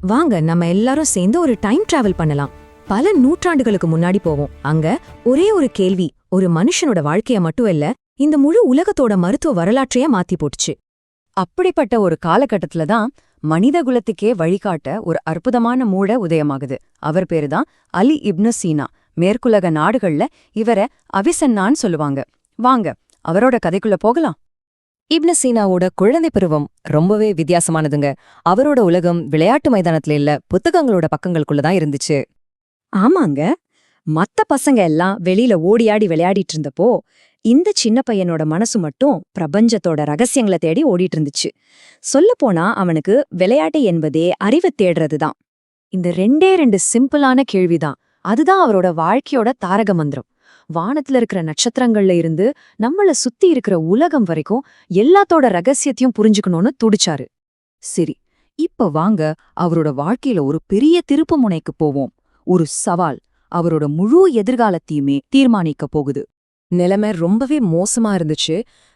வாங்க நம்ம எல்லாரும் சேர்ந்து ஒரு டைம் டிராவல் பண்ணலாம். பல நூற்றாண்டுகளுக்கு முன்னாடி போவோம். அங்க ஒரே ஒரு கேள்வி ஒரு மனுஷனோட வாழ்க்கைய மட்டும் இல்ல, இந்த முழு உலகத்தோட மருத்துவ வரலாற்றையே மாத்தி போட்டுச்சு. அப்படிப்பட்ட ஒரு காலகட்டத்துல தான் மனித குலத்துக்கே வழிகாட்ட ஒரு அற்புதமான மூட உதயமாகுது. அவர் பேருதான் அலி இப்னு சீனா. மேற்குலக நாடுகள்ல இவரை அவிசன்னான்னு சொல்லுவாங்க. வாங்க அவரோட கதைக்குள்ள போகலாம். இப்னு சீனாவோட குழந்தை பருவம் ரொம்பவே வித்தியாசமானதுங்க. அவரோட உலகம் விளையாட்டு மைதானத்துல இல்ல, புத்தகங்களோட பக்கங்களுக்குள்ளதான் இருந்துச்சு. ஆமாங்க, மத்த பசங்க எல்லாம் வெளியில ஓடியாடி விளையாடிட்டு இருந்தப்போ இந்த சின்ன பையனோட மனசு மட்டும் பிரபஞ்சத்தோட ரகசியங்களை தேடி ஓடிட்டு இருந்துச்சு. சொல்லப்போனா அவனுக்கு விளையாட்டு என்பதே அறிவை தேடுறதுதான். இந்த ரெண்டு சிம்பிளான கேள்விதான், அதுதான் அவரோட வாழ்க்கையோட தாரக மந்திரம். வானத்துல இருக்கிற நட்சத்திரங்கள்ல இருந்து நம்மள சுத்தி இருக்கிற உலகம் வரைக்கும் எல்லாத்தோட ரகசியத்தையும் புரிஞ்சுக்கணும்னு துடிச்சாரு. சரி, இப்ப வாங்க அவரோட வாழ்க்கையில ஒரு பெரிய திருப்பு முனைக்கு போவோம். ஒரு சவால் அவரோட முழு எதிர்காலத்தையுமே தீர்மானிக்க போகுது. நிலைமை ரொம்பவே மோசமா இருந்துச்சு.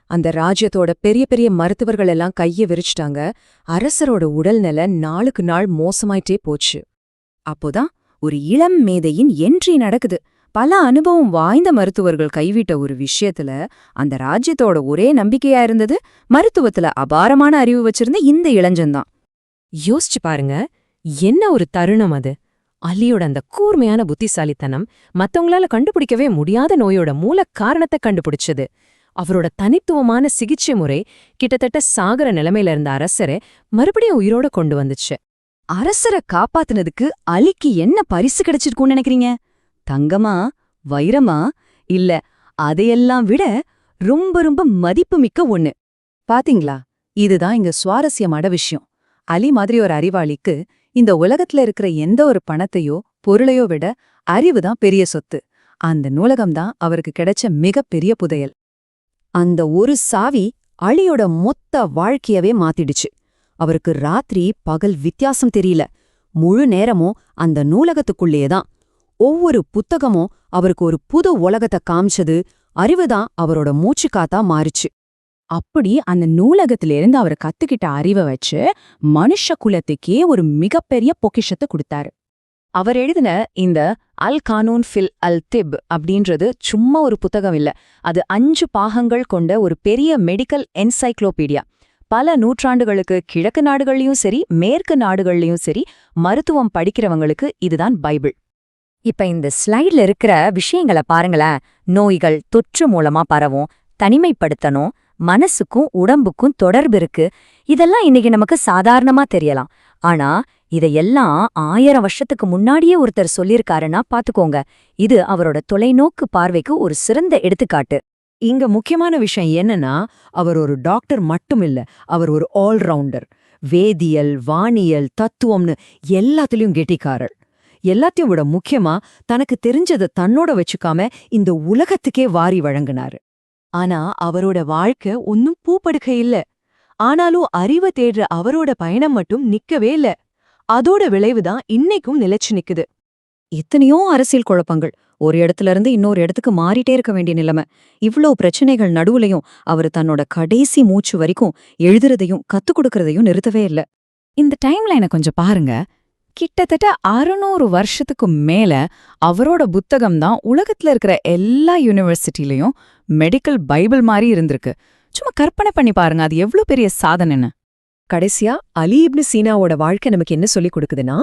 அந்த ராஜ்யத்தோட பெரிய பெரிய மருத்துவர்கள் எல்லாம் கைய விரிச்சிட்டாங்க. அரசரோட உடல்நிலை நாளுக்கு நாள் மோசமாயிட்டே போச்சு. அப்போதான் ஒரு இளம் மேதையின் என்ட்ரி நடக்குது. பல அனுபவம் வாய்ந்த மருத்துவர்கள் கைவிட்ட ஒரு விஷயத்துல அந்த ராஜ்யத்தோட ஒரே நம்பிக்கையா இருந்தது மருத்துவத்துல அபாரமான அறிவு வச்சிருந்த இந்த இளைஞன்தான். யோசிச்சு பாருங்க, என்ன ஒரு தருணம் அது! அலியோட அந்த கூர்மையான புத்திசாலித்தனம் மத்தவங்களால கண்டுபிடிக்கவே முடியாத நோயோட மூல காரணத்தை கண்டுபிடிச்சது. அவரோட தனித்துவமான சிகிச்சை முறை கிட்டத்தட்ட சாகர நிலைமையில இருந்த அரசரை மறுபடியும் உயிரோட கொண்டு வந்துச்சு. அரசரை காப்பாத்துனதுக்கு அலிக்கு என்ன பரிசு கிடைச்சிருக்கும்னு நினைக்கிறீங்க? தங்கமா, வைரமா, இல்ல அதையெல்லாம் விட ரொம்ப ரொம்ப மதிப்புமிக்க ஒண்ணு. பாத்தீங்களா, இதுதான் இங்க சுவாரஸ்யமான விஷயம். அலி மாதிரி ஒரு அறிவாளிக்கு இந்த உலகத்துல இருக்கிற எந்த ஒரு பணத்தையோ பொருளையோ விட அறிவுதான் பெரிய சொத்து. அந்த நூலகம்தான் அவருக்கு கிடைச்ச மிகப்பெரிய புதையல். அந்த ஒரு சாவி அலியோட மொத்த வாழ்க்கையவே மாத்திடுச்சு. அவருக்கு ராத்திரி பகல் வித்தியாசம் தெரியல. முழு நேரமும் அந்த நூலகத்துக்குள்ளேயேதான். ஒவ்வொரு புத்தகமும் அவருக்கு ஒரு புது உலகத்தை காமிச்சது. அறிவுதான் அவரோட மூச்சுக்காத்தா மாறுச்சு. அப்படி அந்த நூலகத்திலிருந்து அவர் கத்துக்கிட்ட அறிவை வச்சு மனுஷ குலத்துக்கே ஒரு மிகப்பெரிய பொக்கிஷத்தை கொடுத்தாரு. அவர் எழுதின இந்த அல் கானூன் ஃபில் அல் திப் அப்படின்றது சும்மா ஒரு புத்தகம் இல்ல, அது 5 பாகங்கள் கொண்ட ஒரு பெரிய மெடிக்கல் என்சைக்ளோபீடியா. பல நூற்றாண்டுகளுக்கு கிழக்கு நாடுகள்லயும் சரி மேற்கு நாடுகள்லயும் சரி மருத்துவம் படிக்கிறவங்களுக்கு இதுதான் பைபிள். இப்ப இந்த ஸ்லைட்ல இருக்கிற விஷயங்களை பாருங்களேன். நோய்கள் தொற்று மூலமா பரவும், தனிமைப்படுத்தணும், மனசுக்கும் உடம்புக்கும் தொடர்பு இருக்கு. இதெல்லாம் இன்னைக்கு நமக்கு சாதாரணமா தெரியலாம். ஆனா இதையெல்லாம் 1000 வருஷத்துக்கு முன்னாடியே ஒருத்தர் சொல்லியிருக்காருன்னா பாத்துக்கோங்க. இது அவரோட தொலைநோக்கு பார்வைக்கு ஒரு சிறந்த எடுத்துக்காட்டு. இங்க முக்கியமான விஷயம் என்னன்னா, அவர் ஒரு டாக்டர் மட்டும் இல்ல, அவர் ஒரு ஆல்ரவுண்டர். வேதியியல், வானியல், தத்துவம்னு எல்லாத்துலயும் கெட்டிக்காரர். எல்லாத்தையும் விட முக்கியமா தனக்கு தெரிஞ்சதை தன்னோட வச்சுக்காம இந்த உலகத்துக்கே வாரி வழங்கினாரு. ஆனா அவரோட வாழ்க்கை ஒன்னும் பூப்படுக்க இல்ல. ஆனாலும் அறிவை தேடுற அவரோட பயணம் மட்டும் நிக்கவே இல்ல. அதோட விளைவுதான் இன்னைக்கும் நிலைச்சு நிக்குது. எத்தனையோ அரசியல் குழப்பங்கள், ஒரு இடத்துல இருந்து இன்னொரு இடத்துக்கு மாறிட்டே இருக்க வேண்டிய நிலைமை. இவ்ளோ பிரச்சனைகள் நடுவுலையும் அவர் தன்னோட கடைசி மூச்சு வரைக்கும் எழுதுறதையும் கத்துக் கொடுக்கறதையும் நிறுத்தவே இல்ல. இந்த டைம்லைனை கொஞ்சம் பாருங்க. கிட்டத்தட்ட 600 வருஷத்துக்கு மேல அவரோட புத்தகம் தான் உலகத்துல இருக்கிற எல்லா யூனிவர்சிட்டிலையும் மெடிக்கல் பைபிள் மாதிரி இருந்திருக்கு. சும்மா கற்பனை பண்ணி பாருங்க, அது எவ்வளவு பெரிய சாதனைன்னு. கடைசியா அலி இப்னு சீனாவோட வாழ்க்கை நமக்கு என்ன சொல்லிக் கொடுக்குதுன்னா,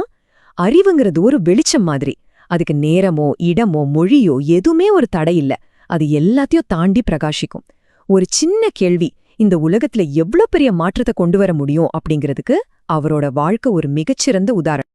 அறிவுங்கிறது ஒரு வெளிச்சம் மாதிரி. அதுக்கு நேரமோ இடமோ மொழியோ எதுவுமே ஒரு தடை இல்ல. அது எல்லாத்தையும் தாண்டி பிரகாசிக்கும். ஒரு சின்ன கேள்வி இந்த உலகத்துல எவ்வளவு பெரிய மாற்றத்தை கொண்டு வர முடியும் அப்படிங்கிறதுக்கு அவரோட வாழ்க்கை ஒரு மிகச்சிறந்த உதாரணம்.